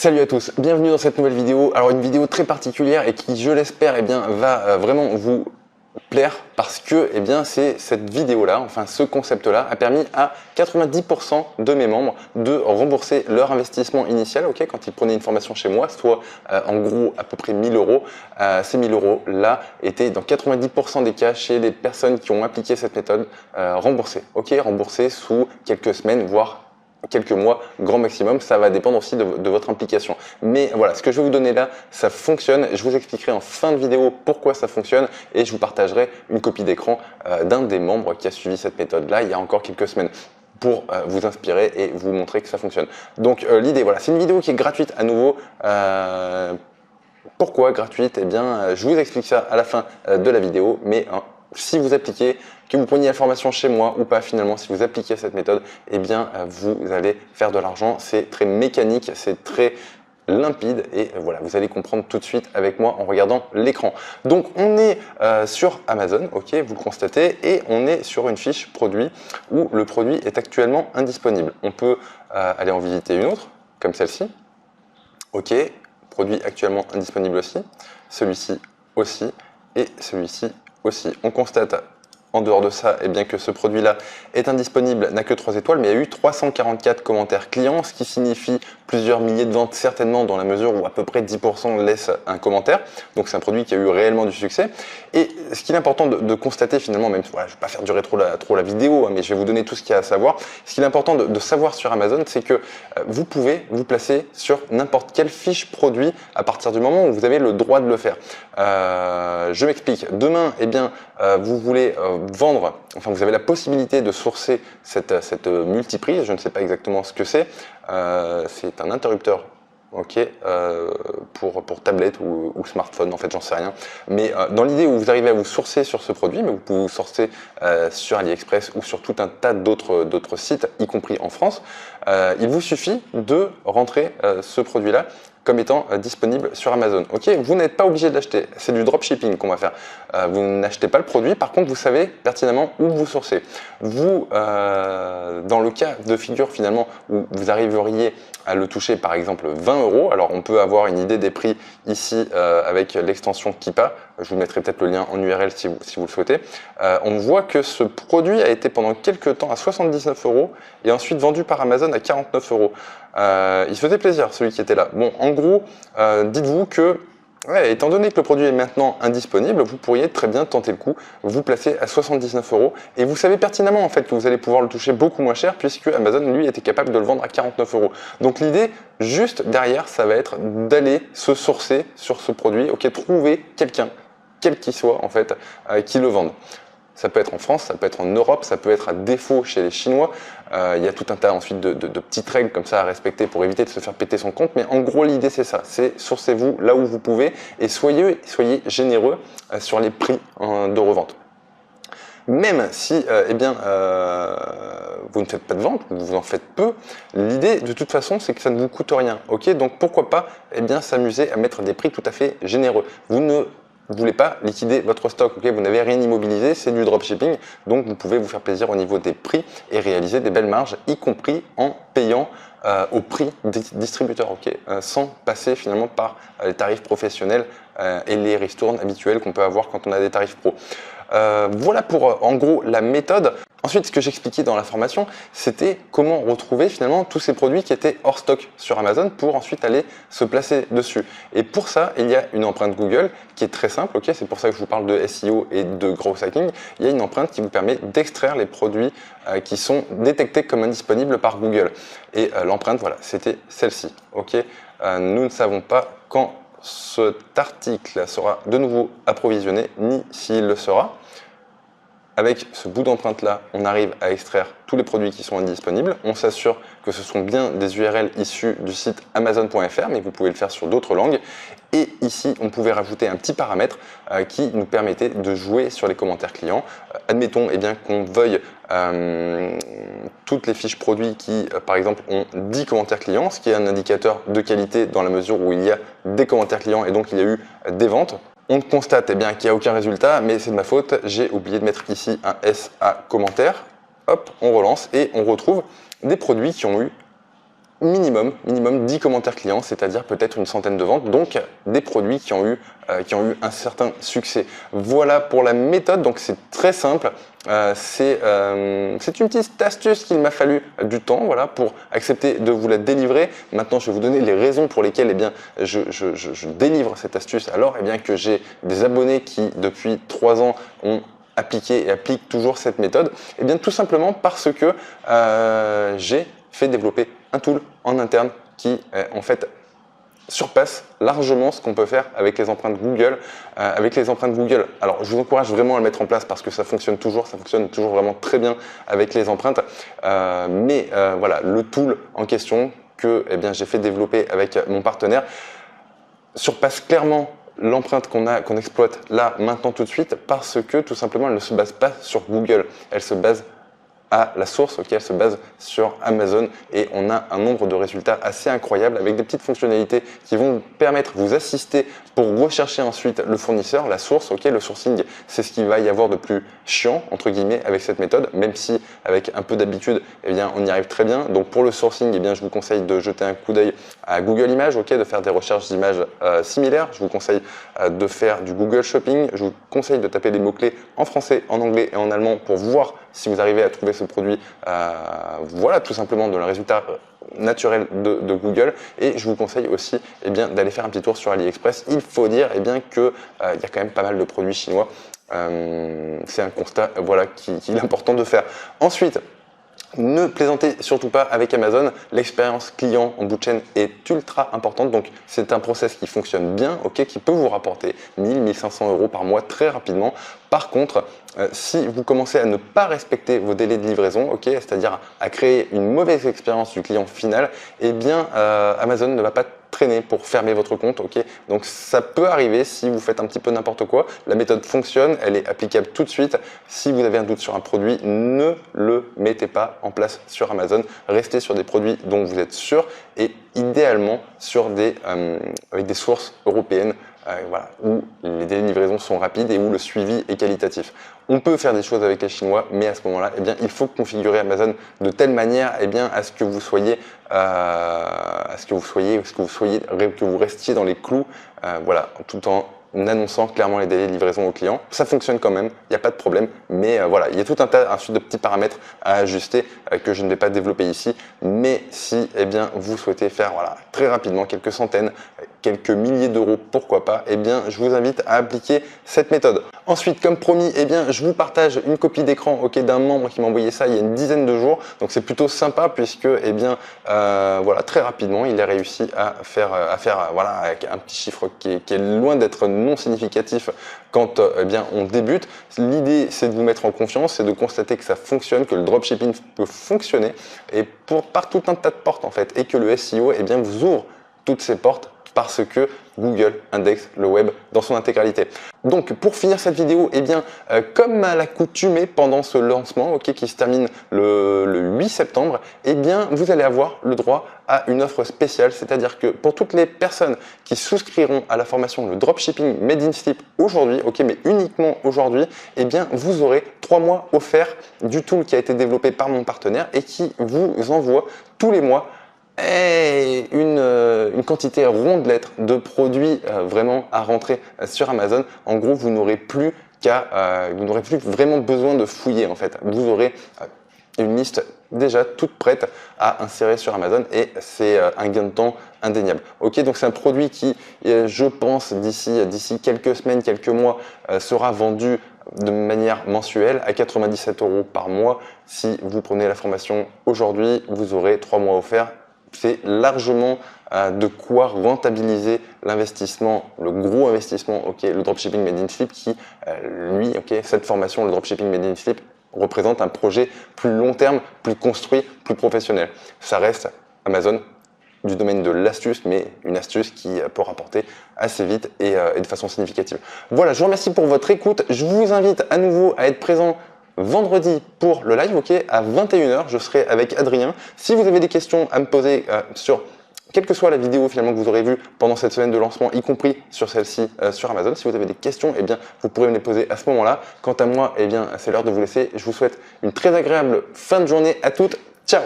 Salut à tous, bienvenue dans cette nouvelle vidéo. Alors une vidéo très particulière et qui, je l'espère, va vraiment vous plaire parce que c'est cette vidéo-là, enfin ce concept-là, a permis à 90% de mes membres de rembourser leur investissement initial, quand ils prenaient une formation chez moi, soit en gros à peu près 1000 euros. Ces 1000 euros-là étaient dans 90% des cas chez les personnes qui ont appliqué cette méthode remboursés, remboursés sous quelques semaines, voire quelques mois, grand maximum. Ça va dépendre aussi de votre implication. Mais voilà, ce que je vais vous donner là, ça fonctionne. Je vous expliquerai en fin de vidéo pourquoi ça fonctionne et je vous partagerai une copie d'écran d'un des membres qui a suivi cette méthode-là il y a encore quelques semaines pour vous inspirer et vous montrer que ça fonctionne. Donc l'idée, voilà, c'est une vidéo qui est gratuite à nouveau. Pourquoi gratuite? Je vous explique ça à la fin de la vidéo, mais si vous appliquez, que vous preniez la formation chez moi ou pas, finalement, si vous appliquez cette méthode, vous allez faire de l'argent. C'est très mécanique, c'est très limpide et voilà, vous allez comprendre tout de suite avec moi en regardant l'écran. Donc, on est sur Amazon, vous le constatez, et on est sur une fiche produit où le produit est actuellement indisponible. On peut aller en visiter une autre, comme celle-ci. Produit actuellement indisponible aussi, celui-ci aussi et celui-ci aussi. On constate en dehors de ça que ce produit-là est indisponible, n'a que 3 étoiles, mais il y a eu 344 commentaires clients, ce qui signifie plusieurs milliers de ventes certainement, dans la mesure où à peu près 10% laissent un commentaire. Donc c'est un produit qui a eu réellement du succès. Et ce qu'il est important de constater finalement, même voilà, je ne vais pas faire durer trop la vidéo, mais je vais vous donner tout ce qu'il y a à savoir. Ce qu'il est important de savoir sur Amazon, c'est que vous pouvez vous placer sur n'importe quelle fiche produit à partir du moment où vous avez le droit de le faire. Je m'explique. Demain, vous voulez vendre, enfin vous avez la possibilité de sourcer cette multiprise, je ne sais pas exactement ce que c'est un interrupteur pour tablette ou smartphone, en fait j'en sais rien, mais dans l'idée où vous arrivez à vous sourcer sur ce produit, mais vous pouvez vous sourcer sur AliExpress ou sur tout un tas d'autres sites, y compris en France, il vous suffit de rentrer ce produit-là comme étant disponible sur Amazon. Vous n'êtes pas obligé de l'acheter, c'est du dropshipping qu'on va faire. Vous n'achetez pas le produit, par contre vous savez pertinemment où vous sourcez. Vous, dans le cas de figure finalement où vous arriveriez à le toucher par exemple 20 euros, alors on peut avoir une idée des prix ici avec l'extension Keepa, je vous mettrai peut-être le lien en URL si vous le souhaitez. On voit que ce produit a été pendant quelques temps à 79 euros et ensuite vendu par Amazon à 49 euros. Il se faisait plaisir celui qui était là. Bon, en gros, dites-vous que étant donné que le produit est maintenant indisponible, vous pourriez très bien tenter le coup, vous placer à 79 euros et vous savez pertinemment en fait que vous allez pouvoir le toucher beaucoup moins cher puisque Amazon lui était capable de le vendre à 49 euros. Donc l'idée juste derrière, ça va être d'aller se sourcer sur ce produit, trouver quelqu'un, quel qu'il soit en fait, qui le vende. Ça peut être en France, ça peut être en Europe, ça peut être à défaut chez les Chinois. Il y a tout un tas ensuite de petites règles comme ça à respecter pour éviter de se faire péter son compte. Mais en gros, l'idée c'est ça, c'est sourcez-vous là où vous pouvez et soyez généreux sur les prix de revente. Même si vous ne faites pas de vente, vous en faites peu, l'idée de toute façon c'est que ça ne vous coûte rien. Donc pourquoi pas s'amuser à mettre des prix tout à fait généreux. Vous ne voulez pas liquider votre stock, vous n'avez rien immobilisé, c'est du dropshipping, donc vous pouvez vous faire plaisir au niveau des prix et réaliser des belles marges, y compris en payant au prix des distributeurs, sans passer finalement par les tarifs professionnels et les ristournes habituels qu'on peut avoir quand on a des tarifs pro. Voilà pour en gros la méthode. Ensuite, ce que j'expliquais dans la formation, c'était comment retrouver finalement tous ces produits qui étaient hors stock sur Amazon pour ensuite aller se placer dessus. Et pour ça, il y a une empreinte Google qui est très simple, c'est pour ça que je vous parle de SEO et de growth hacking. Il y a une empreinte qui vous permet d'extraire les produits qui sont détectés comme indisponibles par Google. Et l'empreinte, voilà, c'était celle-ci. Nous ne savons pas quand cet article sera de nouveau approvisionné, ni s'il le sera. Avec ce bout d'empreinte là, on arrive à extraire tous les produits qui sont indisponibles. On s'assure que ce sont bien des URL issus du site amazon.fr, mais vous pouvez le faire sur d'autres langues. Et ici, on pouvait rajouter un petit paramètre qui nous permettait de jouer sur les commentaires clients. Admettons qu'on veuille toutes les fiches produits qui, par exemple, ont 10 commentaires clients, ce qui est un indicateur de qualité dans la mesure où il y a des commentaires clients et donc il y a eu des ventes. On constate qu'il n'y a aucun résultat, mais c'est de ma faute. J'ai oublié de mettre ici un S à commentaire. Hop, on relance et on retrouve des produits qui ont eu minimum 10 commentaires clients, c'est-à-dire peut-être une centaine de ventes, donc des produits qui ont eu un certain succès. Voilà pour la méthode, donc c'est très simple. C'est une petite astuce qu'il m'a fallu du temps, voilà, pour accepter de vous la délivrer. Maintenant, je vais vous donner les raisons pour lesquelles je délivre cette astuce, alors que j'ai des abonnés qui, depuis 3 ans, ont appliqué et appliquent toujours cette méthode. Tout simplement parce que j'ai fait développer un tool en interne qui, en fait, surpasse largement ce qu'on peut faire avec les empreintes Google. Alors je vous encourage vraiment à le mettre en place parce que ça fonctionne toujours vraiment très bien avec les empreintes. Voilà, le tool en question que j'ai fait développer avec mon partenaire surpasse clairement l'empreinte qu'on exploite là, maintenant, tout de suite, parce que tout simplement elle ne se base pas sur Google, elle se base à la source, elle se base sur Amazon et on a un nombre de résultats assez incroyable avec des petites fonctionnalités qui vont vous permettre, vous assister pour rechercher ensuite le fournisseur, la source. Le sourcing, c'est ce qu'il va y avoir de plus chiant entre guillemets avec cette méthode, même si avec un peu d'habitude, on y arrive très bien. Donc pour le sourcing, je vous conseille de jeter un coup d'œil à Google Images, de faire des recherches d'images similaires. Je vous conseille de faire du Google Shopping. Je vous conseille de taper les mots-clés en français, en anglais et en allemand pour voir si vous arrivez à trouver ce produit, voilà, tout simplement de le résultat naturel de Google. Et je vous conseille aussi d'aller faire un petit tour sur AliExpress. Il faut dire qu'il y a quand même pas mal de produits chinois. C'est un constat qu'il est important de faire. Ensuite, ne plaisantez surtout pas avec Amazon, l'expérience client en bout de chaîne est ultra importante, donc c'est un process qui fonctionne bien, qui peut vous rapporter 1000-1500 euros par mois très rapidement. Par contre, si vous commencez à ne pas respecter vos délais de livraison, c'est-à-dire à créer une mauvaise expérience du client final, Amazon ne va pas traîner pour fermer votre compte. Donc ça peut arriver si vous faites un petit peu n'importe quoi. La méthode fonctionne, elle est applicable tout de suite. Si vous avez un doute sur un produit, ne le mettez pas en place sur Amazon. Restez sur des produits dont vous êtes sûr et idéalement sur avec des sources européennes. Où les délais de livraison sont rapides et où le suivi est qualitatif. On peut faire des choses avec les Chinois, mais à ce moment-là, il faut configurer Amazon de telle manière à ce que vous restiez dans les clous, tout en annonçant clairement les délais de livraison aux clients. Ça fonctionne quand même, il n'y a pas de problème, mais il y a tout ensuite de petits paramètres à ajuster que je ne vais pas développer ici. Mais si vous souhaitez faire très rapidement quelques centaines, quelques milliers d'euros, pourquoi pas, je vous invite à appliquer cette méthode. Ensuite, comme promis, je vous partage une copie d'écran d'un membre qui m'a envoyé ça il y a une dizaine de jours. Donc c'est plutôt sympa puisque très rapidement, il a réussi à faire avec un petit chiffre qui est loin d'être non significatif quand on débute. L'idée, c'est de vous mettre en confiance, c'est de constater que ça fonctionne, que le dropshipping peut fonctionner et par tout un tas de portes en fait, et que le SEO vous ouvre toutes ces portes parce que Google indexe le web dans son intégralité. Donc pour finir cette vidéo, comme à l'accoutumée pendant ce lancement qui se termine le 8 septembre, vous allez avoir le droit à une offre spéciale, c'est-à-dire que pour toutes les personnes qui souscriront à la formation le dropshipping Made in Slip aujourd'hui, mais uniquement aujourd'hui, vous aurez 3 mois offerts du tool qui a été développé par mon partenaire et qui vous envoie tous les mois une quantité rondelette de produits vraiment à rentrer sur Amazon. En gros, vous n'aurez plus vraiment besoin de fouiller en fait. Vous aurez une liste déjà toute prête à insérer sur Amazon et c'est un gain de temps indéniable. Donc c'est un produit qui, je pense, d'ici quelques semaines, quelques mois, sera vendu de manière mensuelle à 97 euros par mois. Si vous prenez la formation aujourd'hui, vous aurez 3 mois offerts. C'est largement de quoi rentabiliser l'investissement, le gros investissement, le dropshipping Made in Slip qui, cette formation, le dropshipping Made in Slip, représente un projet plus long terme, plus construit, plus professionnel. Ça reste Amazon du domaine de l'astuce, mais une astuce qui peut rapporter assez vite et de façon significative. Voilà, je vous remercie pour votre écoute. Je vous invite à nouveau à être présent vendredi pour le live, à 21 h, je serai avec Adrien. Si vous avez des questions à me poser sur quelle que soit la vidéo finalement que vous aurez vue pendant cette semaine de lancement, y compris sur celle-ci sur Amazon, si vous avez des questions, vous pourrez me les poser à ce moment-là. Quant à moi, c'est l'heure de vous laisser. Je vous souhaite une très agréable fin de journée à toutes. Ciao!